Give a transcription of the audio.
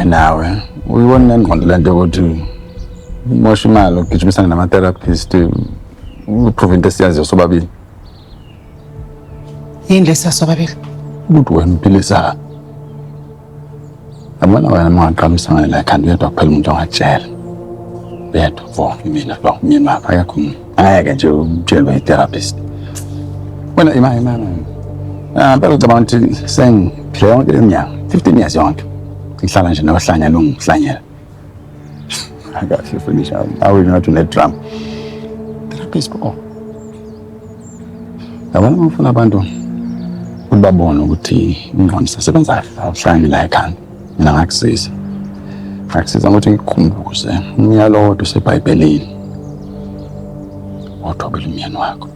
nawe uyibona ngqondo lento ukuthi umosha imali ugijimisana nama-therapist uprove into esiyaziyo sobabili. Yini lesasobabili? Ukuthi wena uphilisa. Abona wena mangaqalisa ngale ekhanda uyedwa kuphela umuntu ongatshela. Uyedwa for mina lo myeni wakho akekho angeke nje utshelwe i-therapist. Wena imali. Phela ucabanga ukuthi sengiphile yonke leminyaka 15 years yonke. Ngihlala nje nohlanya lungihlanyela. Akahle finisha. Awu ngathi une-drum. Therapist bro. Yabona ngifuna abantu babone ukuthi ingqondo isebenza awuhlangani la ekhanda. Mina ngakusiza. Ngakusiza ukuthi ngikukhumbuze umyalo wodwa useBhayibhelini. Wathobela umyeni wakho.